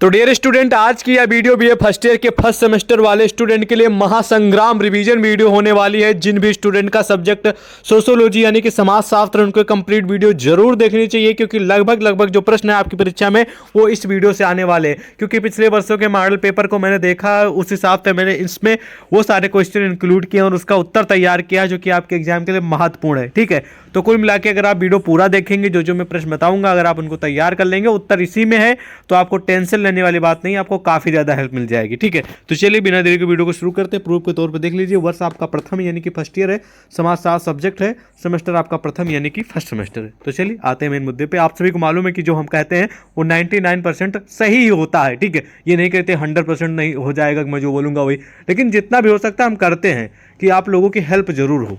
तो dear student, आज की यह वीडियो भी फर्स्ट ईयर के फर्स्ट सेमेस्टर वाले स्टूडेंट के लिए महासंग्राम रिवीजन वीडियो होने वाली है। जिन भी स्टूडेंट का सब्जेक्ट सोशियोलॉजी यानी कि समाजशास्त्र, उनको कंप्लीट वीडियो जरूर देखनी चाहिए, क्योंकि लगभग जो प्रश्न है आपकी परीक्षा में वो इस वीडियो से आने वाले हैं। क्योंकि पिछले वर्षों के मॉडल पेपर को मैंने देखा, उस हिसाब से मैंने इसमें वो सारे क्वेश्चन इंक्लूड किए और उसका उत्तर तैयार किया जो कि आपके एग्जाम के लिए महत्वपूर्ण है। ठीक है, तो कुल मिला के अगर आप वीडियो पूरा देखेंगे, जो मैं प्रश्न बताऊंगा, अगर आप उनको तैयार कर लेंगे, उत्तर इसी में है, तो आपको टेंशन लेने वाली बात नहीं, आपको काफी ज्यादा हेल्प मिल जाएगी। ठीक है, तो चलिए बिना देरी के वीडियो को शुरू करते हैं। प्रूफ के तौर पे देख लीजिए, वर्ष आपका प्रथम यानी कि फर्स्ट ईयर है, समाजशास्त्र सब्जेक्ट है, सेमेस्टर आपका प्रथम यानी कि फर्स्ट सेमेस्टर है। तो चलिए आते हैं मेन मुद्दे पे। आप सभी को मालूम है कि जो हम कहते हैं वो 99% सही ही होता है। ठीक है, ये नहीं कहते 100% नहीं हो जाएगा, मैं जो बोलूंगा वही, लेकिन जितना भी हो सकता है हम करते हैं कि आप लोगों की हेल्प जरूर हो।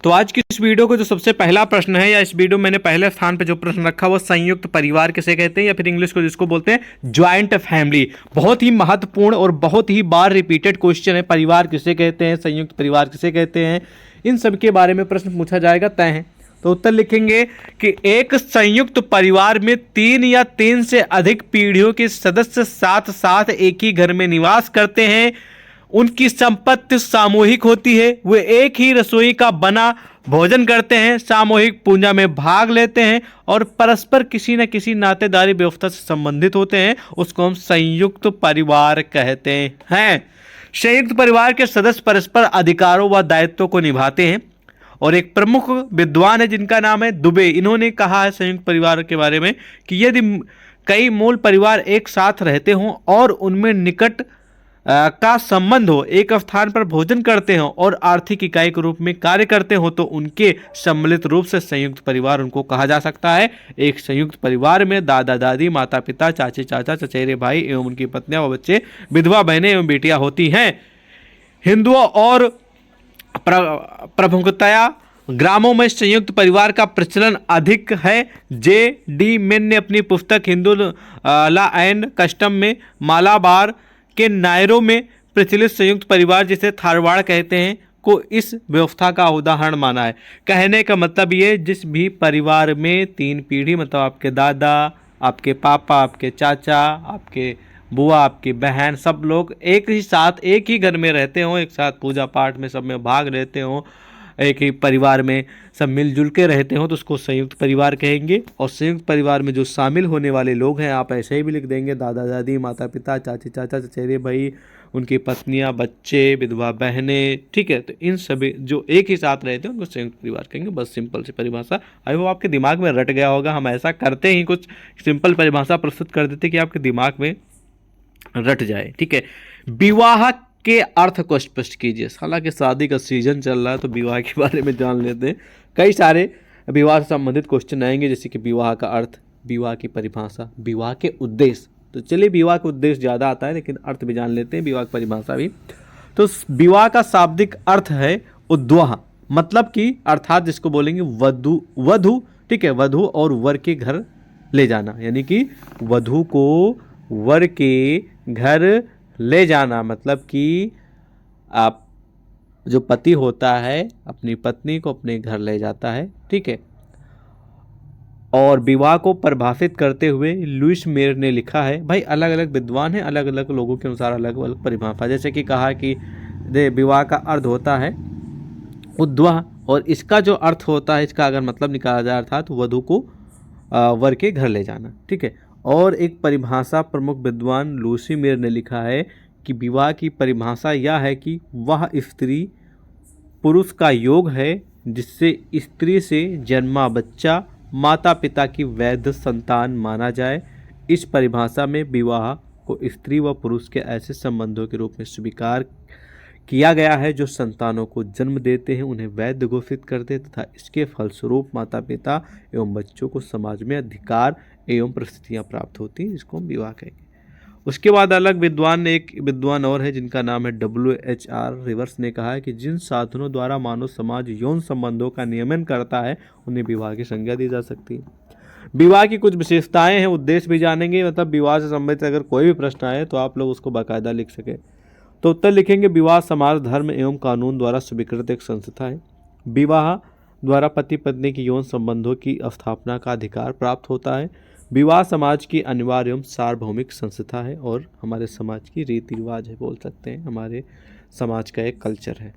तो आज की इस वीडियो को जो सबसे पहला प्रश्न है, या इस वीडियो मैंने पहले स्थान पे जो प्रश्न रखा वो संयुक्त परिवार किसे कहते हैं, या फिर इंग्लिश को जिसको बोलते हैं ज्वाइंट फैमिली। बहुत ही महत्वपूर्ण और बहुत ही बार रिपीटेड क्वेश्चन है। परिवार किसे कहते हैं, संयुक्त परिवार किसे कहते हैं, इन सब के बारे में प्रश्न पूछा जाएगा, तय है। तो उत्तर लिखेंगे कि एक संयुक्त परिवार में 3 या 3 से अधिक पीढ़ियों के सदस्य साथ साथ एक ही घर में निवास करते हैं। उनकी संपत्ति सामूहिक होती है, वे एक ही रसोई का बना भोजन करते हैं, सामूहिक पूजा में भाग लेते हैं और परस्पर किसी न किसी नातेदारी व्यवस्था से संबंधित होते हैं। उसको हम संयुक्त परिवार कहते हैं। संयुक्त परिवार के सदस्य परस्पर अधिकारों व दायित्वों को निभाते हैं। और एक प्रमुख विद्वान है जिनका नाम है दुबे, इन्होंने कहा है संयुक्त परिवार के बारे में कि यदि कई मूल परिवार एक साथ रहते हों और उनमें निकट का संबंध हो, एक स्थान पर भोजन करते हो और आर्थिक इकाई के रूप में कार्य करते हो, तो उनके सम्मिलित रूप से संयुक्त परिवार उनको कहा जा सकता है। एक संयुक्त परिवार में दादा दादी, माता पिता, चाची चाचा, चचेरे भाई एवं उनकी पत्नियां व बच्चे, विधवा बहनें एवं बेटियां होती हैं। हिंदुओं और प्रमुखतया ग्रामों में संयुक्त परिवार का प्रचलन अधिक है। J.D. मेन ने अपनी पुस्तक हिंदू लॉ एंड कस्टम में मालाबार के नायरों में प्रचलित संयुक्त परिवार, जिसे थारवाड़ कहते हैं, को इस व्यवस्था का उदाहरण माना है। कहने का मतलब ये, जिस भी परिवार में 3 पीढ़ी, मतलब आपके दादा, आपके पापा, आपके चाचा, आपके बुआ, आपकी बहन, सब लोग एक ही साथ एक ही घर में रहते हों, एक साथ पूजा पाठ में सब में भाग लेते हों, एक ही परिवार में सब मिलजुल के रहते हो, तो उसको संयुक्त परिवार कहेंगे। और संयुक्त परिवार में जो शामिल होने वाले लोग हैं, आप ऐसे ही भी लिख देंगे, दादा दादी, माता पिता, चाची चाचा, चचेरे भाई, उनकी पत्नियां, बच्चे, विधवा बहनें। ठीक है, तो इन सभी जो एक ही साथ रहते हैं उनको संयुक्त परिवार कहेंगे। बस सिंपल सी परिभाषा, आई होप आपके दिमाग में रट गया होगा। हम ऐसा करते ही कुछ सिंपल परिभाषा प्रस्तुत कर देते कि आपके दिमाग में रट जाए। ठीक है, विवाह के अर्थ को स्पष्ट कीजिए। हालांकि शादी का सीजन चल रहा है तो विवाह के बारे में जान लेते हैं। कई सारे विवाह से संबंधित क्वेश्चन आएंगे, जैसे कि विवाह का अर्थ, विवाह की परिभाषा, विवाह के उद्देश्य। तो चलिए, विवाह का उद्देश्य ज़्यादा आता है, लेकिन अर्थ भी जान लेते हैं, विवाह की परिभाषा भी। तो विवाह का शाब्दिक अर्थ है उद्वाह, मतलब कि अर्थात जिसको बोलेंगे वधु। ठीक है, वधु और वर के घर ले जाना, यानी कि वधु को वर के घर ले जाना, मतलब कि आप जो पति होता है अपनी पत्नी को अपने घर ले जाता है। ठीक है, और विवाह को परिभाषित करते हुए लुईस मेयर ने लिखा है, भाई अलग अलग विद्वान हैं, अलग अलग लोगों के अनुसार अलग अलग परिभाषा। जैसे कि कहा कि विवाह का अर्थ होता है उद्वाह, और इसका जो अर्थ होता है, इसका अगर मतलब निकाला जाए अर्थात वधु को वर के घर ले जाना। ठीक है, और एक परिभाषा प्रमुख विद्वान लूसी मेयर ने लिखा है कि विवाह की परिभाषा यह है कि वह स्त्री पुरुष का योग है जिससे स्त्री से जन्मा बच्चा माता पिता की वैध संतान माना जाए। इस परिभाषा में विवाह को स्त्री व पुरुष के ऐसे संबंधों के रूप में स्वीकार किया गया है जो संतानों को जन्म देते हैं, उन्हें वैध घोषित करते तथा इसके फलस्वरूप माता पिता एवं बच्चों को समाज में अधिकार एवं परिस्थितियां प्राप्त होती हैं, जिसको हम विवाह कहेंगे। उसके बाद अलग विद्वान ने, एक विद्वान और है जिनका नाम है WHR रिवर्स ने कहा है कि जिन साधनों द्वारा मानव समाज यौन संबंधों का नियमन करता है उन्हें विवाह की संज्ञा दी जा सकती है। विवाह की कुछ विशेषताएं हैं, उद्देश्य भी जानेंगे, मतलब विवाह से संबंधित अगर कोई भी प्रश्न आए तो आप लोग उसको बाकायदा लिख सके। तो उत्तर लिखेंगे, विवाह समाज, धर्म एवं कानून द्वारा स्वीकृत एक संस्था है। विवाह द्वारा पति पत्नी की यौन संबंधों की स्थापना का अधिकार प्राप्त होता है। विवाह समाज की अनिवार्य एवं सार्वभौमिक संस्था है और हमारे समाज की रीति रिवाज है, बोल सकते हैं हमारे समाज का एक कल्चर है।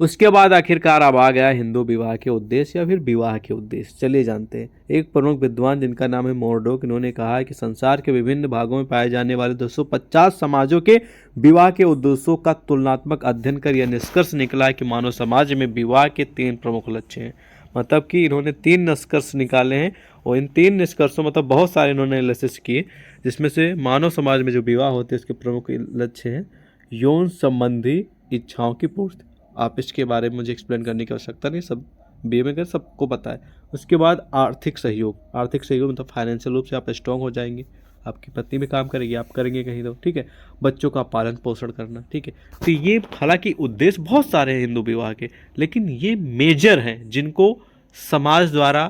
उसके बाद आखिरकार अब आ गया हिंदू विवाह के उद्देश्य या फिर विवाह के उद्देश्य। चलिए जानते हैं। एक प्रमुख विद्वान जिनका नाम है मोरडॉक, इन्होंने कहा है कि संसार के विभिन्न भागों में पाए जाने वाले 250 समाजों के विवाह के उद्देश्यों का तुलनात्मक अध्ययन कर यह निष्कर्ष निकला है कि मानव समाज में विवाह के 3 प्रमुख लक्ष्य हैं। मतलब कि इन्होंने 3 निष्कर्ष निकाले हैं और इन 3 निष्कर्षों मतलब बहुत सारे इन्होंने एनालिसिस किए, जिसमें से मानव समाज में जो विवाह होते हैं इसके प्रमुख लक्ष्य हैं यौन संबंधी इच्छाओं की पूर्ति। आप इसके बारे में मुझे एक्सप्लेन करने की आवश्यकता नहीं, सब बीए में कर सबको पता है। उसके बाद आर्थिक सहयोग, आर्थिक सहयोग मतलब फाइनेंशियल रूप से आप स्ट्रांग हो जाएंगे, आपकी पत्नी भी काम करेगी, आप करेंगे कहीं तो, ठीक है। बच्चों का पालन पोषण करना, ठीक है। तो ये हालांकि उद्देश्य बहुत सारे हैं हिंदू विवाह के, लेकिन ये मेजर हैं जिनको समाज द्वारा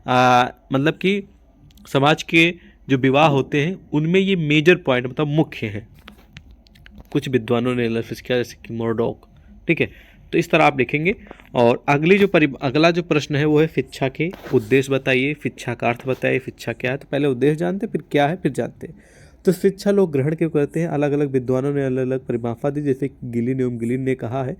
मतलब कि समाज के जो विवाह होते हैं उनमें ये मेजर पॉइंट मतलब मुख्य हैं। कुछ विद्वानों ने एनालिसिस किया जैसे कि मोरडॉक, ठीक है। तो इस तरह आप लिखेंगे। और अगला जो प्रश्न है वो है शिक्षा के उद्देश्य बताइए, शिक्षा का अर्थ बताइए, शिक्षा क्या है। तो पहले उद्देश्य जानते फिर क्या है फिर जानते हैं। तो शिक्षा लोग ग्रहण क्यों करते हैं, अलग अलग विद्वानों ने अलग अलग परिभाषा दी। जैसे गिलिन ने कहा है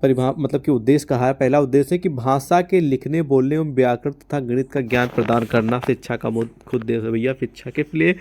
मतलब कि उद्देश्य कहा है, पहला उद्देश्य है कि भाषा के लिखने बोलने एवं व्याकरण तथा गणित का ज्ञान प्रदान करना शिक्षा का मुख्य उद्देश्य है। भैया शिक्षा के लिए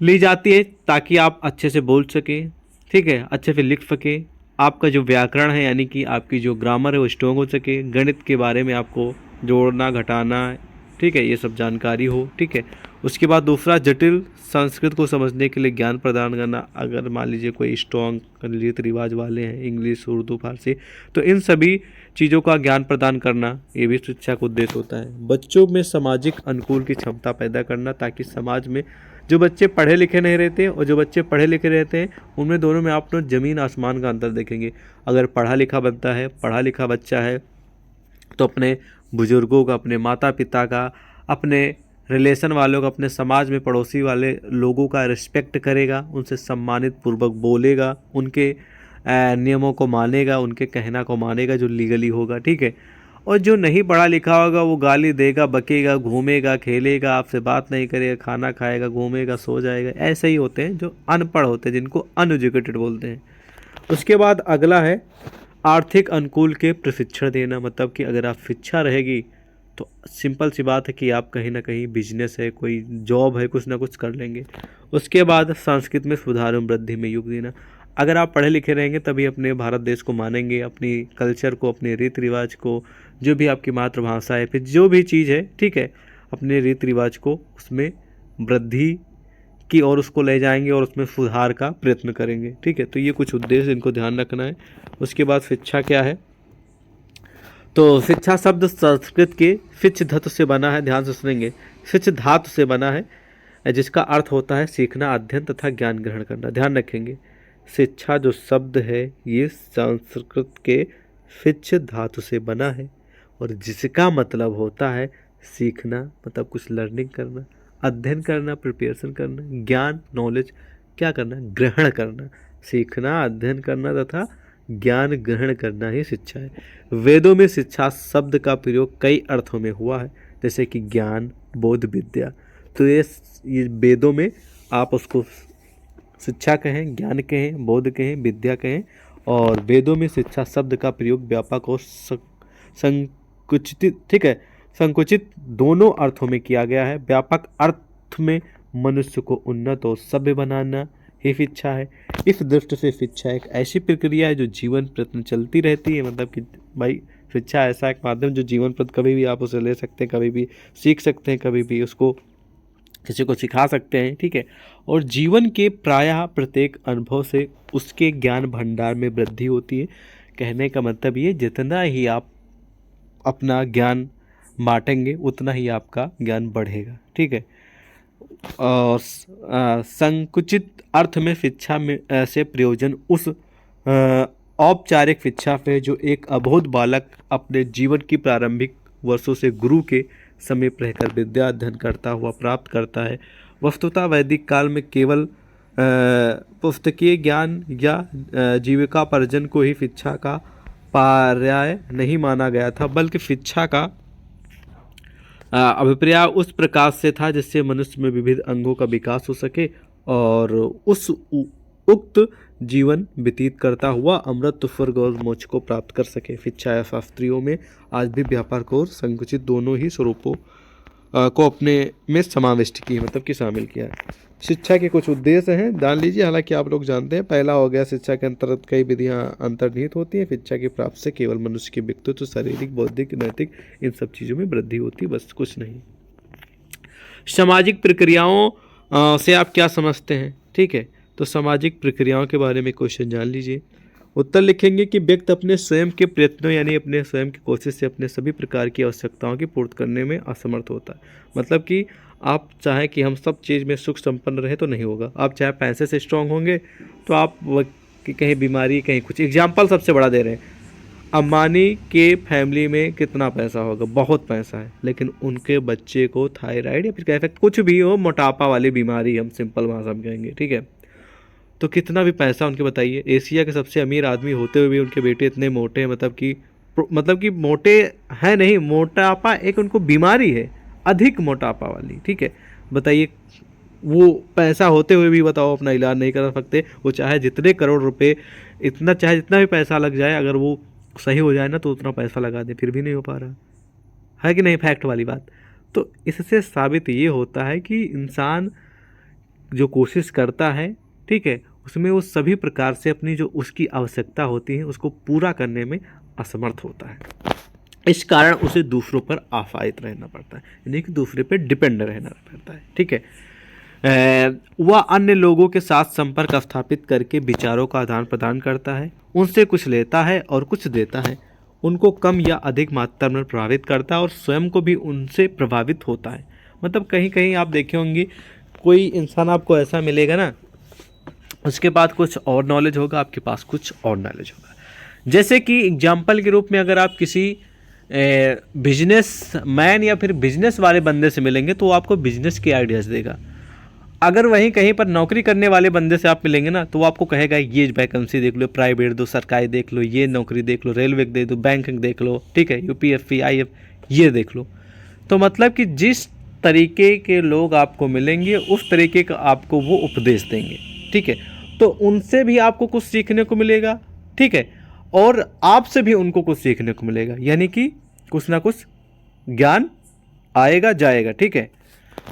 ली जाती है ताकि आप अच्छे से बोल सकें, ठीक है, अच्छे से लिख सकें, आपका जो व्याकरण है यानी कि आपकी जो ग्रामर है वो स्ट्रॉन्ग हो सके, गणित के बारे में आपको जोड़ना घटाना, ठीक है, ये सब जानकारी हो, ठीक है। उसके बाद दूसरा जटिल संस्कृत को समझने के लिए ज्ञान प्रदान करना। अगर मान लीजिए कोई स्ट्रॉन्ग रीति रिवाज वाले हैं, इंग्लिश उर्दू फारसी, तो इन सभी चीज़ों का ज्ञान प्रदान करना ये भी शिक्षा का उद्देश्य होता है। बच्चों में सामाजिक अनुकूल की क्षमता पैदा करना ताकि समाज में जो बच्चे पढ़े लिखे नहीं रहते और जो बच्चे पढ़े लिखे रहते हैं उनमें दोनों में आप लोग ज़मीन आसमान का अंतर देखेंगे। अगर पढ़ा लिखा बनता है, पढ़ा लिखा बच्चा है तो अपने बुजुर्गों का, अपने माता पिता का, अपने रिलेशन वालों का, अपने समाज में पड़ोसी वाले लोगों का रिस्पेक्ट करेगा, उनसे सम्मानित पूर्वक बोलेगा, उनके नियमों को मानेगा, उनके कहना को मानेगा जो लीगली होगा, ठीक है। और जो नहीं पढ़ा लिखा होगा वो गाली देगा, बकेगा, घूमेगा, खेलेगा, आपसे बात नहीं करेगा, खाना खाएगा, घूमेगा, सो जाएगा। ऐसे ही होते हैं जो अनपढ़ होते हैं, जिनको अनएजुकेटेड बोलते हैं। उसके बाद अगला है आर्थिक अनुकूल के प्रशिक्षण देना। मतलब कि अगर आप शिक्षा रहेगी तो सिंपल सी बात है कि आप कहीं ना कहीं बिजनेस है, कोई जॉब है, कुछ ना कुछ कर लेंगे। उसके बाद संस्कृत में सुधार एवं वृद्धि में योग देना। अगर आप पढ़े लिखे रहेंगे तभी अपने भारत देश को मानेंगे, अपनी कल्चर को, अपने रीति रिवाज को, जो भी आपकी मातृभाषा है, फिर जो भी चीज़ है, ठीक है, अपने रीति रिवाज को उसमें वृद्धि की और उसको ले जाएंगे और उसमें सुधार का प्रयत्न करेंगे, ठीक है। तो ये कुछ उद्देश्य इनको ध्यान रखना है। उसके बाद शिक्षा क्या है, तो शिक्षा शब्द संस्कृत के शिक्ष धातु से बना है, ध्यान से सुनेंगे, शिक्ष धातु से बना है जिसका अर्थ होता है सीखना, अध्ययन तथा ज्ञान ग्रहण करना। ध्यान रखेंगे शिक्षा जो शब्द है ये संस्कृत के शिक्ष धातु से बना है और जिसका मतलब होता है सीखना, मतलब कुछ लर्निंग करना, अध्ययन करना, प्रिपरेशन करना, ज्ञान नॉलेज क्या करना, ग्रहण करना। सीखना, अध्ययन करना तथा ज्ञान ग्रहण करना ही शिक्षा है। वेदों में शिक्षा शब्द का प्रयोग कई अर्थों में हुआ है, जैसे कि ज्ञान, बोध, विद्या। तो ये वेदों में आप उसको शिक्षा कहें, ज्ञान कहें, बोध कहें, विद्या कहें। और वेदों में शिक्षा शब्द का प्रयोग व्यापक और संकुचित, ठीक है, संकुचित दोनों अर्थों में किया गया है। व्यापक अर्थ में मनुष्य को उन्नत और सभ्य बनाना ही शिक्षा है। इस दृष्टि से शिक्षा एक ऐसी प्रक्रिया है जो जीवन प्रति चलती रहती है। मतलब कि भाई शिक्षा ऐसा एक माध्यम जो जीवन प्रति कभी भी आप उसे ले सकते हैं, कभी भी सीख सकते हैं, कभी भी उसको किसी को सिखा सकते हैं, ठीक है। और जीवन के प्रायः प्रत्येक अनुभव से उसके ज्ञान भंडार में वृद्धि होती है। कहने का मतलब ये जितना ही आप अपना ज्ञान बांटेंगे उतना ही आपका ज्ञान बढ़ेगा, ठीक है। और संकुचित अर्थ में शिक्षा में से प्रयोजन उस औपचारिक शिक्षा पे जो एक अबोध बालक अपने जीवन की प्रारंभिक वर्षों से गुरु के समीप रहकर विद्या अध्ययन करता हुआ प्राप्त करता है। वस्तुतः वैदिक काल में केवल पुस्तकीय ज्ञान या जीविकापार्जन को ही शिक्षा का पर्याय नहीं माना गया था, बल्कि शिक्षा का अभिप्राय उस प्रकाश से था जिससे मनुष्य में विविध अंगों का विकास हो सके और उस उक्त जीवन व्यतीत करता हुआ अमृत स्वर्ग और मोक्ष को प्राप्त कर सके। फिर छाया शास्त्रियों में आज भी व्यापक और संकुचित दोनों ही स्वरूपों को अपने में समाविष्ट की, मतलब कि शामिल किया है। शिक्षा के कुछ उद्देश्य हैं, जान लीजिए। हालांकि आप लोग जानते हैं, पहला हो गया शिक्षा के अंतर्गत कई विधियां अंतर्निहित होती हैं। शिक्षा की प्राप्ति से केवल मनुष्य के व्यक्तित्व, शारीरिक, बौद्धिक, नैतिक, इन सब चीज़ों में वृद्धि होती है, बस कुछ नहीं। सामाजिक प्रक्रियाओं से आप क्या समझते हैं? ठीक है, तो सामाजिक प्रक्रियाओं के बारे में क्वेश्चन जान लीजिए। उत्तर लिखेंगे कि व्यक्ति अपने स्वयं के प्रयत्नों यानी अपने स्वयं की कोशिश से अपने सभी प्रकार की आवश्यकताओं की पूर्ति करने में असमर्थ होता है। मतलब कि आप चाहें कि हम सब चीज़ में सुख संपन्न रहे तो नहीं होगा। आप चाहे पैसे से स्ट्रांग होंगे तो आप कहीं बीमारी, कहीं कुछ। एग्जाम्पल सबसे बड़ा दे रहे हैं, अंबानी के फैमिली में कितना पैसा होगा? बहुत पैसा है, लेकिन उनके बच्चे को थायराइड या फिर कह सकते कुछ भी हो, मोटापा वाली बीमारी, हम सिंपल भाषा में कहेंगे, ठीक है। तो कितना भी पैसा उनके, बताइए, एशिया के सबसे अमीर आदमी होते हुए भी उनके बेटे इतने मोटे हैं, मतलब कि मोटे हैं नहीं, मोटापा एक उनको बीमारी है, अधिक मोटापा वाली, ठीक है। बताइए, वो पैसा होते हुए भी बताओ अपना इलाज नहीं करा सकते। वो चाहे जितने करोड़ रुपए, इतना चाहे जितना भी पैसा लग जाए, अगर वो सही हो जाए ना तो उतना पैसा लगा दे, फिर भी नहीं हो पा रहा है कि नहीं? फैक्ट वाली बात। तो इससे साबित ये होता है कि इंसान जो कोशिश करता है, ठीक है, उसमें वो सभी प्रकार से अपनी जो उसकी आवश्यकता होती है उसको पूरा करने में असमर्थ होता है। इस कारण उसे दूसरों पर आश्रित रहना पड़ता है, यानी कि दूसरे पर डिपेंड रहना पड़ता है, ठीक है। वह अन्य लोगों के साथ संपर्क स्थापित करके विचारों का आदान प्रदान करता है, उनसे कुछ लेता है और कुछ देता है, उनको कम या अधिक मात्रा में प्रभावित करता है और स्वयं को भी उनसे प्रभावित होता है। मतलब कहीं कहीं आप देखे होंगे, कोई इंसान आपको ऐसा मिलेगा ना, उसके पास कुछ और नॉलेज होगा, आपके पास कुछ और नॉलेज होगा। जैसे कि एग्जाम्पल के रूप में अगर आप किसी बिजनेस मैन या फिर बिजनेस वाले बंदे से मिलेंगे तो वो आपको बिजनेस के आइडियाज़ देगा। अगर वहीं कहीं पर नौकरी करने वाले बंदे से आप मिलेंगे ना तो वो आपको कहेगा ये वैकेंसी देख लो, प्राइवेट दो, सरकारी देख लो, ये नौकरी देख लो, रेलवे दे दो, बैंकिंग देख लो, ठीक है, UPSC IF ये देख लो। तो मतलब कि जिस तरीके के लोग आपको मिलेंगे उस तरीके का आपको वो उपदेश देंगे, ठीक है। तो उनसे भी आपको कुछ सीखने को मिलेगा, ठीक है, और आपसे भी उनको कुछ सीखने को मिलेगा, यानी कि कुछ ना कुछ ज्ञान आएगा जाएगा, ठीक है।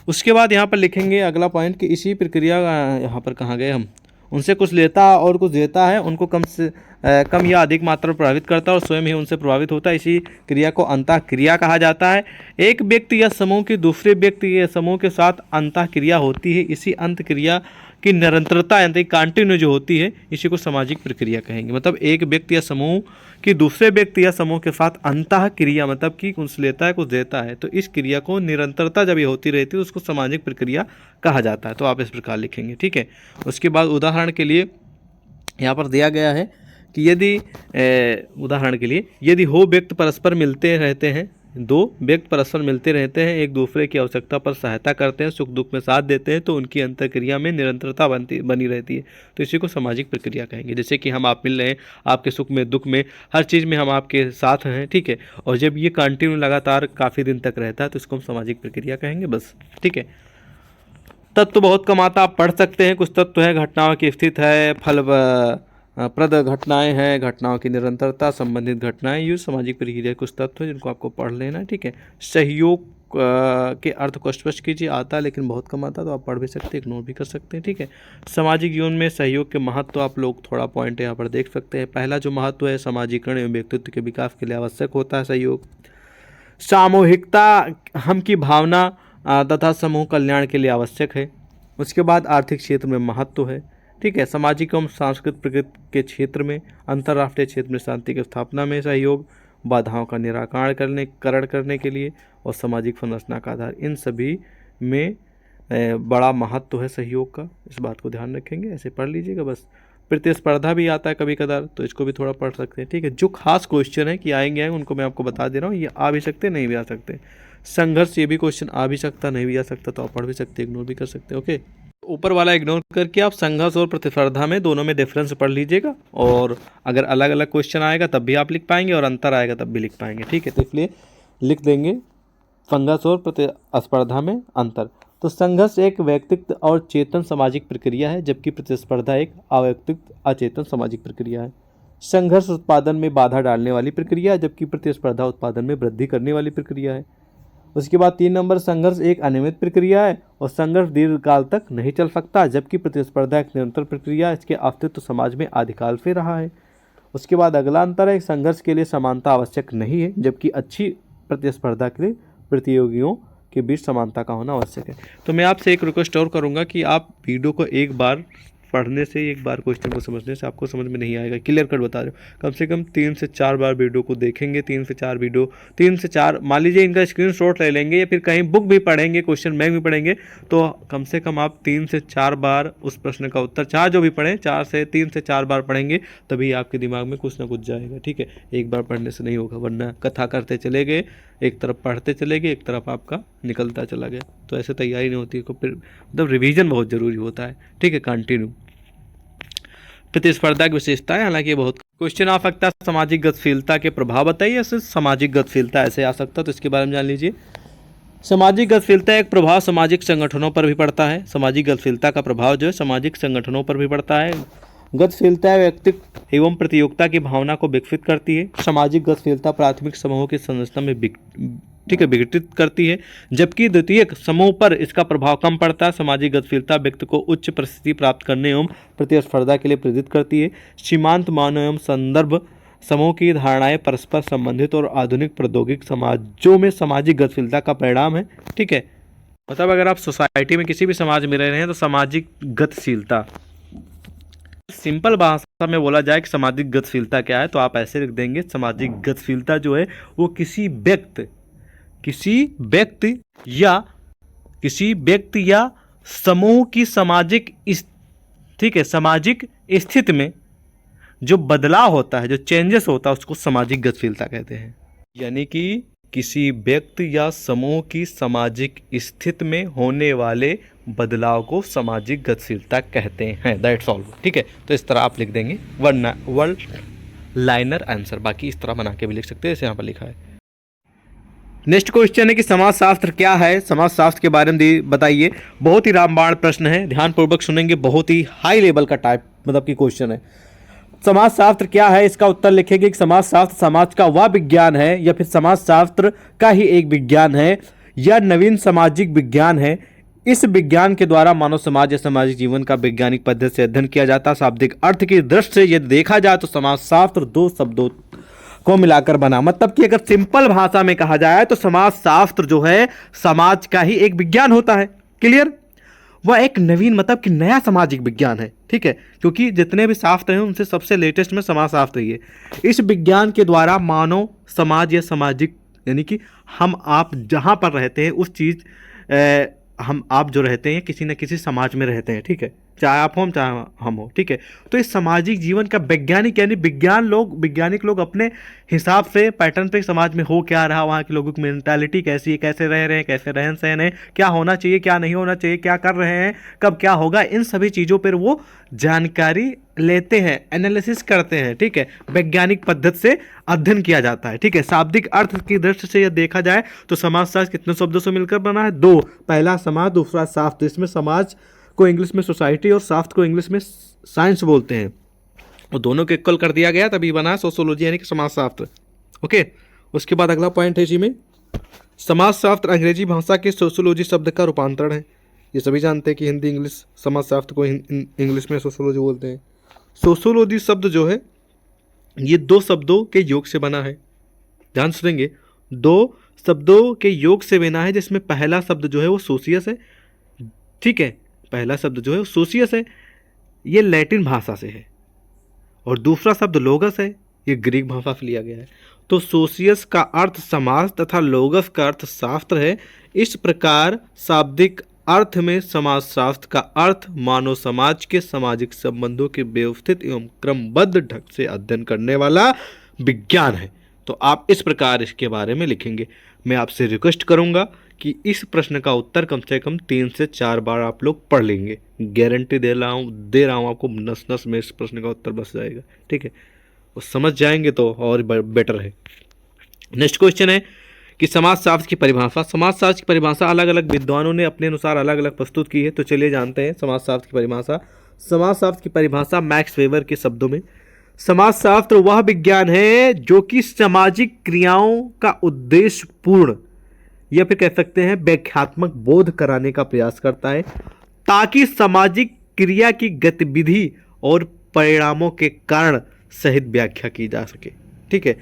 उसके बाद यहाँ पर लिखेंगे अगला पॉइंट कि इसी प्रक्रिया, यहाँ पर कहाँ गए हम, उनसे कुछ लेता और कुछ देता है, उनको कम या अधिक मात्रा में प्रभावित करता है और स्वयं ही उनसे प्रभावित होता है। इसी क्रिया को अंतः क्रिया कहा जाता है। एक व्यक्ति या समूह की दूसरे व्यक्ति या समूह के साथ अंतः क्रिया होती है। इसी अंत क्रिया की निरंतरता यानी कंटिन्यू जो होती है, इसी को सामाजिक प्रक्रिया कहेंगे। मतलब एक व्यक्ति या समूह की दूसरे व्यक्ति या समूह के साथ अंतः क्रिया, मतलब कि कुछ लेता है कुछ देता है, तो इस क्रिया को निरंतरता जब ये होती रहती है उसको सामाजिक प्रक्रिया कहा जाता है। तो आप इस प्रकार लिखेंगे, ठीक है। उसके बाद उदाहरण के लिए यहाँ पर दिया गया है कि यदि उदाहरण के लिए यदि दो व्यक्ति परस्पर मिलते रहते हैं, एक दूसरे की आवश्यकता पर सहायता करते हैं, सुख दुख में साथ देते हैं, तो उनकी अंतर्क्रिया में निरंतरता बनी रहती है। तो इसी को सामाजिक प्रक्रिया कहेंगे। जैसे कि हम आप मिल रहे हैं, आपके सुख में दुख में हर चीज़ में हम आपके साथ हैं, ठीक है, और जब ये कंटिन्यू लगातार काफ़ी दिन तक रहता है तो इसको हम सामाजिक प्रक्रिया कहेंगे, बस, ठीक है। तत्व बहुत कम आता, आप पढ़ सकते हैं। कुछ तत्व है, घटनाओं की स्थिति है, फल प्रद घटनाएं हैं, घटनाओं की निरंतरता, संबंधित घटनाएं, ये सामाजिक प्रक्रिया कुछ तत्व है जिनको आपको पढ़ लेना है, ठीक है। सहयोग के अर्थ को स्पष्ट कीजिए, आता है लेकिन बहुत कम आता, तो आप पढ़ भी सकते हैं, इग्नोर भी कर सकते हैं, ठीक है। सामाजिक जीवन में सहयोग के महत्व आप लोग थोड़ा पॉइंट यहाँ पर देख सकते हैं। पहला जो महत्व है, सामाजिकरण एवं व्यक्तित्व के विकास के लिए आवश्यक होता है सहयोग। सामूहिकता हम की भावना तथा समूह कल्याण के लिए आवश्यक है। उसके बाद आर्थिक क्षेत्र में महत्व है, ठीक है। सामाजिक एवं सांस्कृतिक प्रगति के क्षेत्र में, अंतर्राष्ट्रीय क्षेत्र में शांति की स्थापना में सहयोग, बाधाओं का निराकरण करने के लिए, और सामाजिक संरचना का आधार, इन सभी में बड़ा महत्व है सहयोग का। इस बात को ध्यान रखेंगे, ऐसे पढ़ लीजिएगा बस। प्रतिस्पर्धा भी आता है कभी कदार, तो इसको भी थोड़ा पढ़ सकते हैं, ठीक है। जो खास क्वेश्चन है कि आएंगे उनको मैं आपको बता दे रहा हूँ, ये आ भी सकते नहीं भी आ सकते। संघर्ष, ये भी क्वेश्चन आ भी सकता नहीं भी आ सकता, तो आप पढ़ भी सकते, इग्नोर भी कर सकते, ओके। ऊपर वाला इग्नोर करके आप संघर्ष और प्रतिस्पर्धा में दोनों में डिफरेंस पढ़ लीजिएगा, और अगर अलग अलग क्वेश्चन आएगा तब भी आप लिख पाएंगे और अंतर आएगा तब भी लिख पाएंगे, ठीक है। तो इसलिए लिख देंगे संघर्ष और प्रतिस्पर्धा में अंतर। तो संघर्ष एक व्यक्तिगत और चेतन सामाजिक प्रक्रिया है, जबकि प्रतिस्पर्धा एक अव्यक्तिगत अचेतन सामाजिक प्रक्रिया है। संघर्ष उत्पादन में बाधा डालने वाली प्रक्रिया है, जबकि प्रतिस्पर्धा उत्पादन में वृद्धि करने वाली प्रक्रिया है। उसके बाद 3 नंबर, संघर्ष एक अनियमित प्रक्रिया है और संघर्ष दीर्घकाल तक नहीं चल सकता, जबकि प्रतिस्पर्धा एक निरंतर प्रक्रिया है, इसके अस्तित्व समाज में आदिकाल से रहा है। उसके बाद अगला अंतर है, संघर्ष के लिए समानता आवश्यक नहीं है, जबकि अच्छी प्रतिस्पर्धा के लिए प्रतियोगियों के बीच समानता का होना आवश्यक है। तो मैं आपसे एक रिक्वेस्ट और करूंगा कि आप वीडियो को एक बार पढ़ने से, एक बार क्वेश्चन को समझने से आपको समझ में नहीं आएगा, क्लियर कट बता रहे हो। कम से कम 3 से 4 बार वीडियो को देखेंगे, 3 से 4 मान लीजिए इनका स्क्रीनशॉट ले लेंगे या फिर कहीं बुक भी पढ़ेंगे, क्वेश्चन बैंक भी पढ़ेंगे, तो कम से कम आप 3 से 4 बार उस प्रश्न का उत्तर, 4 जो भी पढ़ें, 3 से 4 बार पढ़ेंगे, तभी आपके दिमाग में कुछ ना कुछ जाएगा। ठीक है, एक बार पढ़ने से नहीं होगा, वरना कथा करते चले गए, एक तरफ पढ़ते चले गए, एक तरफ आपका निकलता चला गया, तो ऐसे तैयारी नहीं होती। फिर मतलब रिवीजन बहुत ज़रूरी होता है। ठीक है, कंटिन्यू। प्रतिस्पर्धा की विशेषताएं, हालांकि बहुत क्वेश्चन आ सकता है, सामाजिक गतिशीलता के प्रभाव बताइए, या सिर्फ सामाजिक गतिशीलता ऐसे आ सकता है, तो इसके बारे में जान लीजिए। सामाजिक गतिशीलता एक प्रभाव सामाजिक संगठनों पर भी पड़ता है। सामाजिक गतिशीलता का प्रभाव जो है सामाजिक संगठनों पर भी पड़ता है। गतिशीलता व्यक्तित्व एवं प्रतियोगिता की भावना को विकसित करती है। सामाजिक गतिशीलता प्राथमिक समूहों की संरचना में विघटित करती है, जबकि द्वितीयक समूह पर इसका प्रभाव कम पड़ता है। सामाजिक गतिशीलता व्यक्ति को उच्च परिस्थिति प्राप्त करने एवं प्रतिस्पर्धा के लिए प्रेरित करती है। सीमांत मानव एवं संदर्भ समूह की धारणाएं परस्पर संबंधित और आधुनिक प्रौद्योगिक समाजों में सामाजिक गतिशीलता का परिणाम है। ठीक है, मतलब अगर आप सोसाइटी में किसी भी समाज में रह रहे हैं तो सामाजिक गतिशीलता, सिंपल भाषा में बोला जाए कि सामाजिक गतिशीलता क्या है, तो आप ऐसे लिख देंगे, सामाजिक गतिशीलता जो है वो किसी व्यक्ति या समूह की सामाजिक स्थिति में जो बदलाव होता है, जो चेंजेस होता है, उसको सामाजिक गतिशीलता कहते हैं। यानी कि किसी व्यक्ति या समूह की सामाजिक स्थिति में होने वाले बदलाव को सामाजिक गतिशीलता कहते हैं। That's all. ठीक है, तो इस तरह आप लिख देंगे वर्ड लाइनर आंसर, बाकी इस तरह बना के भी लिख सकते हैं जैसे यहाँ पर लिखा है। नेक्स्ट क्वेश्चन है कि समाजशास्त्र क्या है, समाजशास्त्र के बारे में बताइए। बहुत ही रामबाण प्रश्न है, ध्यानपूर्वक सुनेंगे, बहुत ही हाई लेवल का टाइप मतलब की क्वेश्चन है। समाजशास्त्र क्या है, इसका उत्तर लिखेंगे कि समाजशास्त्र समाज का वह विज्ञान है, या फिर समाजशास्त्र का ही एक विज्ञान है, या नवीन सामाजिक विज्ञान है। इस विज्ञान के द्वारा मानव समाज या सामाजिक जीवन का वैज्ञानिक पद्धति से अध्ययन किया जाता है। शाब्दिक अर्थ की दृष्टि से यदि देखा जाए तो समाजशास्त्र 2 शब्दों को मिलाकर बना, मतलब कि अगर सिंपल भाषा में कहा जाए तो समाजशास्त्र जो है समाज का ही एक विज्ञान होता है। क्लियर, वह एक नवीन मतलब कि नया सामाजिक विज्ञान है। ठीक है, क्योंकि जितने भी शास्त्र हैं उनसे सबसे लेटेस्ट में समाजशास्त्र ही है। इस विज्ञान के द्वारा मानव समाज या सामाजिक, यानी कि हम आप जहाँ पर रहते हैं उस चीज़, हम आप जो रहते हैं किसी न किसी समाज में रहते हैं। ठीक है, चाहे आप हो चाहे हम हो। ठीक है, तो इस सामाजिक जीवन का वैज्ञानिक यानी वैज्ञानिक लोग अपने हिसाब से पैटर्न पे समाज में हो क्या रहा, वहाँ के लोगों की मेंटालिटी कैसी है, कैसे रह रहे हैं, कैसे रहन सहन है, क्या होना चाहिए, क्या नहीं होना चाहिए, क्या कर रहे हैं, कब क्या होगा, इन सभी चीज़ों पर वो जानकारी लेते हैं, एनालिसिस करते हैं। ठीक है, वैज्ञानिक पद्धति से अध्ययन किया जाता है। ठीक है, शाब्दिक अर्थ की दृष्टि से यह देखा जाए तो समाजशास्त्र कितने शब्दों से मिलकर बना है? 2। पहला समाज, दूसरा शास्त्र। इसमें समाज को इंग्लिश में सोसाइटी और शास्त्र को इंग्लिश में साइंस बोलते हैं, और दोनों को इक्वल कर दिया गया, तभी बना सोशियोलॉजी यानी कि समाजशास्त्र। ओके, उसके बाद अगला पॉइंट है जी में, समाजशास्त्र अंग्रेजी भाषा के सोशियोलॉजी शब्द का रूपांतरण है। ये सभी जानते हैं कि हिंदी इंग्लिश, समाजशास्त्र को इंग्लिश में सोशियोलॉजी बोलते हैं। सोशियोलॉजी शब्द जो है ये 2 शब्दों के योग से बना है। ध्यान सुनेंगे, 2 शब्दों के योग से बना है, जिसमें पहला शब्द जो है वो सोशियस है। ठीक है, पहला शब्द जो है वो सोशियस है, ये लैटिन भाषा से है, और दूसरा शब्द लोगस है, ये ग्रीक भाषा से लिया गया है। तो सोशियस का अर्थ समाज तथा लोगस का अर्थ शास्त्र है। इस प्रकार शाब्दिक अर्थ में समाजशास्त्र का अर्थ मानव समाज के सामाजिक संबंधों के व्यवस्थित एवं क्रमबद्ध ढंग से अध्ययन करने वाला विज्ञान है। तो आप इस प्रकार इसके बारे में लिखेंगे। मैं आपसे रिक्वेस्ट करूंगा कि इस प्रश्न का उत्तर कम से कम 3 से 4 बार आप लोग पढ़ लेंगे। गारंटी दे रहा हूँ आपको, नस नस में इस प्रश्न का उत्तर बस जाएगा। ठीक है, वो समझ जाएंगे तो और बेटर है। नेक्स्ट क्वेश्चन है कि समाजशास्त्र की परिभाषा अलग अलग विद्वानों ने अपने अनुसार अलग अलग प्रस्तुत की है। तो चलिए जानते हैं समाजशास्त्र की परिभाषा। समाजशास्त्र की परिभाषा मैक्स वेबर के शब्दों में, समाजशास्त्र वह विज्ञान है जो कि सामाजिक क्रियाओं का उद्देश्य पूर्ण या फिर कह सकते हैं व्याख्यात्मक बोध कराने का प्रयास करता है, ताकि सामाजिक क्रिया की गतिविधि और परिणामों के कारण सहित व्याख्या की जा सके। ठीक है,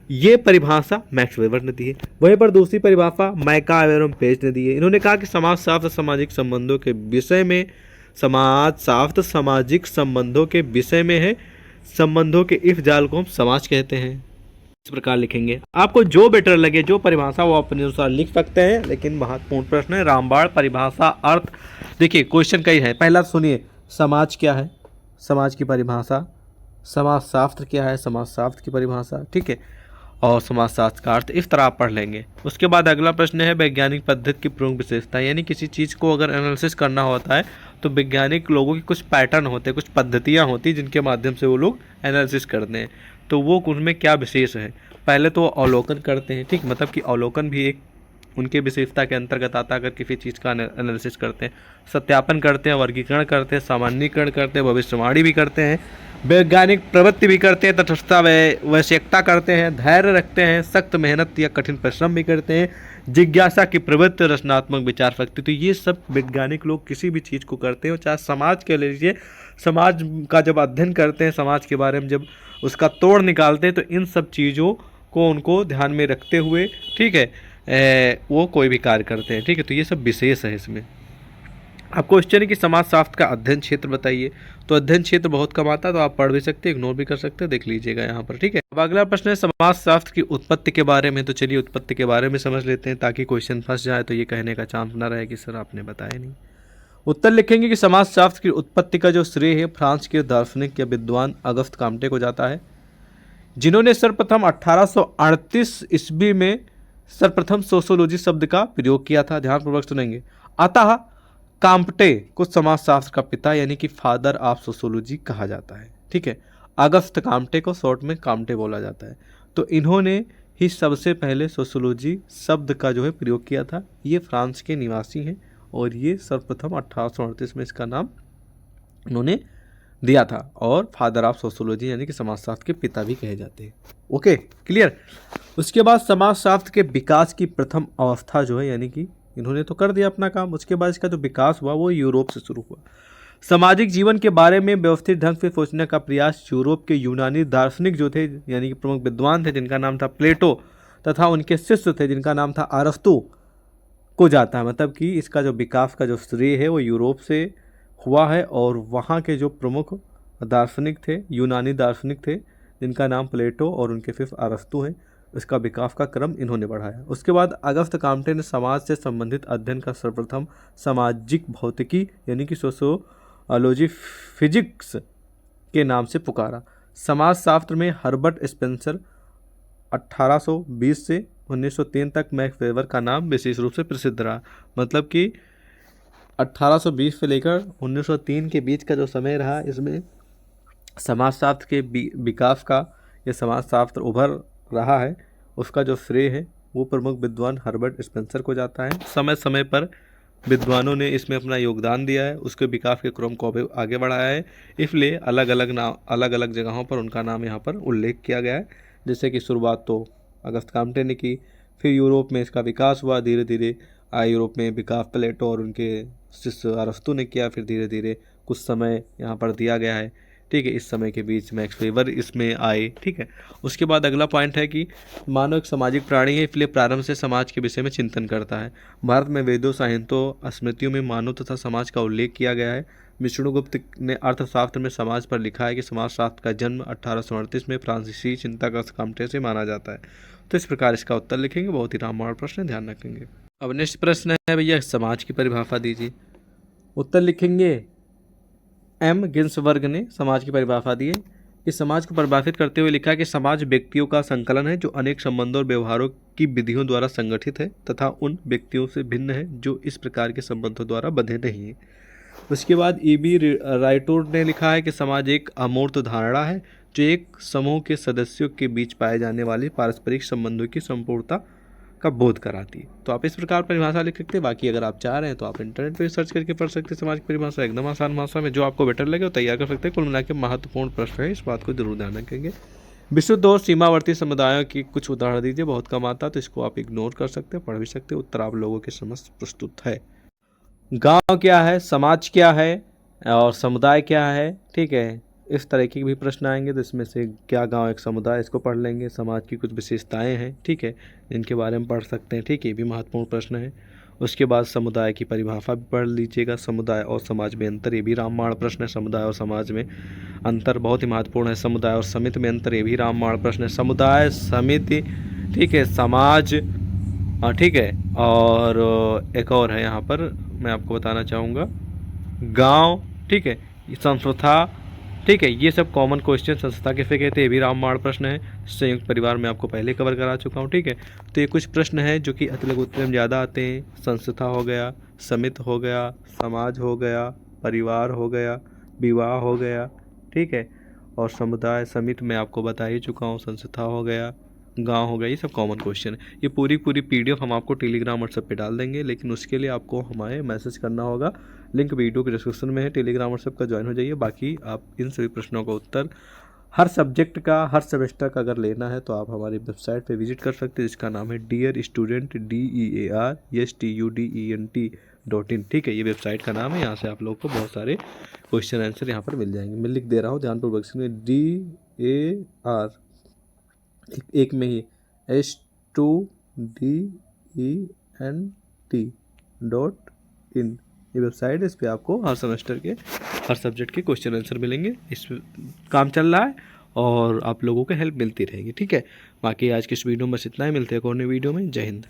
ये परिभाषा मैक्स वेबर ने दी है। वहीं पर दूसरी परिभाषा मैका एवं पेज ने दी है। इन्होंने कहा कि समाजशास्त्र सामाजिक संबंधों के विषय में, समाजशास्त्र सामाजिक संबंधों के विषय में है। संबंधों के इस जाल को हम समाज कहते हैं। इस प्रकार लिखेंगे, आपको जो बेटर लगे, जो परिभाषा वो अपने अनुसार लिख सकते हैं। लेकिन महत्वपूर्ण प्रश्न है रामबाण परिभाषा अर्थ। देखिए क्वेश्चन कई है। पहला सुनिए, समाज क्या है, समाज की परिभाषा, समाजशास्त्र क्या है, समाजशास्त्र की परिभाषा, ठीक है, और समाजशास्त्र का अर्थ। इस तरह आप पढ़ लेंगे। उसके बाद अगला प्रश्न है वैज्ञानिक पद्धति की प्रमुख विशेषता, यानी किसी चीज़ को अगर एनालिसिस करना होता है तो वैज्ञानिक लोगों की कुछ पैटर्न होते हैं, कुछ पद्धतियाँ होती जिनके माध्यम से वो लोग एनालिसिस करते हैं। तो वो उनमें क्या विशेष है, पहले तो अवलोकन करते हैं। ठीक, मतलब कि अवलोकन भी एक उनके विशेषता के अंतर्गत आता है। अगर किसी चीज़ का एनालिसिस करते हैं, सत्यापन करते हैं, वर्गीकरण करते हैं, सामान्यीकरण करते हैं, भविष्यवाणी भी करते हैं, वैज्ञानिक प्रवृत्ति भी करते हैं, तटस्थता वैश्यकता करते हैं, धैर्य रखते हैं, सख्त मेहनत या कठिन परिश्रम भी करते हैं, जिज्ञासा की प्रवृत्ति, रचनात्मक विचार शक्ति। तो ये सब वैज्ञानिक लोग किसी भी चीज़ को करते हैं। चाहे समाज के लीजिए, समाज का जब अध्ययन करते हैं, समाज के बारे में जब उसका तोड़ निकालते हैं, तो इन सब चीज़ों को उनको ध्यान में रखते हुए, ठीक है, वो कोई भी कार्य करते हैं। ठीक है, तो ये सब विशेष है इसमें। अब क्वेश्चन है कि समाजशास्त्र का अध्ययन क्षेत्र बताइए। तो अध्ययन क्षेत्र बहुत कम आता है, तो आप पढ़ भी सकते हैं, इग्नोर भी कर सकते हैं, देख लीजिएगा यहाँ पर। ठीक है, अब अगला प्रश्न है समाजशास्त्र की उत्पत्ति के बारे में। तो चलिए उत्पत्ति के बारे में समझ लेते हैं, ताकि क्वेश्चन फंस जाए तो ये कहने का चांस ना रहे कि सर आपने बताया नहीं। उत्तर लिखेंगे कि समाजशास्त्र की उत्पत्ति का जो श्रेय है फ्रांस के दार्शनिक या विद्वान अगस्त काम्टे को जाता है, जिन्होंने सर्वप्रथम 1838 ईस्वी में सर्वप्रथम सोशियोलॉजी शब्द का प्रयोग किया था। ध्यानपूर्वक सुनेंगे। अतः काम्टे को समाजशास्त्र का पिता यानी कि फादर ऑफ सोशियोलॉजी कहा जाता है। ठीक है, अगस्त काम्टे को शॉर्ट में काम्टे बोला जाता है। तो इन्होंने ही सबसे पहले सोशियोलॉजी शब्द का जो है प्रयोग किया था। ये फ्रांस के निवासी हैं और ये सर्वप्रथम 1838 में इसका नाम उन्होंने दिया था, और फादर ऑफ सोशियोलॉजी यानी कि समाजशास्त्र के पिता भी कहे जाते हैं। Okay, clear. उसके बाद समाजशास्त्र के विकास की प्रथम अवस्था जो है, यानी कि इन्होंने तो कर दिया अपना काम, उसके बाद इसका जो विकास हुआ वो यूरोप से शुरू हुआ। सामाजिक जीवन के बारे में व्यवस्थित ढंग से सोचने का प्रयास यूरोप के यूनानी दार्शनिक जो थे, यानी कि प्रमुख विद्वान थे जिनका नाम था प्लेटो, तथा उनके शिष्य थे जिनका नाम था अरस्तु को जाता है। मतलब कि इसका जो विकास का जो श्रेय है वो यूरोप से हुआ है, और वहाँ के जो प्रमुख दार्शनिक थे, यूनानी दार्शनिक थे जिनका नाम प्लेटो और उनके शिष्य अरस्तु हैं, इसका विकास का क्रम इन्होंने बढ़ाया। उसके बाद अगस्त काम्टे ने समाज से संबंधित अध्ययन का सर्वप्रथम सामाजिक भौतिकी यानी कि सोशियोलॉजी फिजिक्स के नाम से पुकारा। समाजशास्त्र में हर्बर्ट स्पेंसर 1820 से 1903 तक मैक्स वेबर का नाम विशेष रूप से प्रसिद्ध रहा। मतलब कि 1820 से लेकर 1903 के बीच का जो समय रहा, इसमें समाजशास्त्र के विकास का, ये समाजशास्त्र उभर रहा है, उसका जो श्रेय है वो प्रमुख विद्वान हर्बर्ट स्पेंसर को जाता है। समय समय पर विद्वानों ने इसमें अपना योगदान दिया है, उसके विकास के क्रम को आगे बढ़ाया है, इसलिए अलग अलग जगहों पर उनका नाम यहाँ पर उल्लेख किया गया है। जैसे कि शुरुआत तो अगस्त काम्टे ने की, फिर यूरोप में इसका विकास हुआ, धीरे धीरे यूरोप में विकास प्लेटो और उनके शिष्य अरस्तु ने किया, फिर धीरे धीरे कुछ समय यहाँ पर दिया गया है। ठीक है, इस समय के बीच मैक्स वेबर इसमें आए। ठीक है, उसके बाद अगला पॉइंट है कि मानव एक सामाजिक प्राणी है, इसलिए प्रारंभ से समाज के विषय में चिंतन करता है। भारत में वेदों, साहित्यों, स्मृतियों में मानव तथा समाज का उल्लेख किया गया है। विष्णुगुप्त ने अर्थशास्त्र में समाज पर लिखा है कि समाजशास्त्र का जन्म 1838 में फ्रांसीसी चिंतक अगस्त काम्टे से माना जाता है। तो इस प्रकार इसका उत्तर लिखेंगे। बहुत ही रामबाण प्रश्न है, ध्यान रखेंगे। अब नेक्स्ट प्रश्न है भैया, समाज की परिभाषा दीजिए। उत्तर लिखेंगे एम गिन्सबर्ग ने समाज की परिभाषा दी है। इस समाज को परिभाषित करते हुए लिखा है कि समाज व्यक्तियों का संकलन है जो अनेक संबंधों और व्यवहारों की विधियों द्वारा संगठित है तथा उन व्यक्तियों से भिन्न है जो इस प्रकार के संबंधों द्वारा बंधे नहीं हैं। उसके बाद ई.बी. राइटोर ने लिखा है कि समाज एक अमूर्त धारणा है जो एक समूह के सदस्यों के बीच पाए जाने वाले पारस्परिक संबंधों की संपूर्णता का बोध कराती है। तो आप इस प्रकार परिभाषा लिख सकते हैं। बाकी अगर आप चाह रहे हैं तो आप इंटरनेट पे सर्च करके पढ़ सकते हैं समाज की परिभाषा, एकदम आसान भाषा में, जो आपको बेटर लगे वो तैयार कर सकते हैं। कुल मिला के महत्वपूर्ण प्रश्न है, इस बात को जरूर ध्यान रखेंगे। विशुद्ध और सीमावर्ती समुदायों की कुछ उदाहरण दीजिए, बहुत कम आता तो इसको आप इग्नोर कर सकते हैं, पढ़ भी सकते हैं। उत्तर आप लोगों के समक्ष प्रस्तुत है। गांव क्या है, समाज क्या है और समुदाय क्या है, ठीक है, इस तरह के भी प्रश्न आएंगे। तो इसमें से क्या गांव एक समुदाय, इसको पढ़ लेंगे। समाज की कुछ विशेषताएं हैं, ठीक है, इनके बारे में पढ़ सकते हैं, ठीक है, ये भी महत्वपूर्ण प्रश्न है। उसके बाद समुदाय की परिभाषा भी पढ़ लीजिएगा। समुदाय और समाज में अंतर, ये भी रामबाण प्रश्न है। समुदाय और समाज में अंतर बहुत ही महत्वपूर्ण है। समुदाय और समिति में अंतर, ये भी रामबाण प्रश्न है। समुदाय, समिति, ठीक है, समाज, ठीक है, और एक और है यहाँ पर मैं आपको बताना चाहूँगा, गांव, ठीक है, संस्था, ठीक है, ये सब कॉमन क्वेश्चन संस्था किसे कहते हैं, ये भी रामबाण प्रश्न है। संयुक्त परिवार में आपको पहले कवर करा चुका हूँ, ठीक है। तो ये कुछ प्रश्न हैं जो कि अतिलघु उत्तर में ज़्यादा आते हैं। संस्था हो गया, समिति हो गया, समाज हो गया, परिवार हो गया, विवाह हो गया, ठीक है, और समुदाय, समिति में आपको बता ही चुका हूँ, संस्था हो गया, गांव हो गया, ये सब कॉमन क्वेश्चन है। ये पूरी पीडीएफ हम आपको टेलीग्राम व्हाट्सएप पे डाल देंगे, लेकिन उसके लिए आपको हमारे मैसेज करना होगा। लिंक वीडियो के डिस्क्रिप्शन में है, टेलीग्राम व्हाट्सएप का ज्वाइन हो जाइए। बाकी आप इन सभी प्रश्नों का उत्तर हर सब्जेक्ट का, हर सेमेस्टर का अगर लेना है तो आप हमारी वेबसाइट पे विजिट कर सकते हैं, जिसका नाम है DearStudent.in, ठीक है, ये वेबसाइट का नाम है। यहाँ से आप लोग को बहुत सारे क्वेश्चन आंसर यहाँ पर मिल जाएंगे। मैं लिख दे रहा हूँ ध्यानपूर्वक, इसमें DAR एक में ही STUDENT.in, ये वेबसाइट है। इस पर आपको हर सेमेस्टर के, हर सब्जेक्ट के क्वेश्चन आंसर मिलेंगे। इस पर काम चल रहा है और आप लोगों को हेल्प मिलती रहेगी, ठीक है। बाकी आज की इस वीडियो में बस इतना ही, मिलते हैं एक और नई वीडियो में। जय हिंद।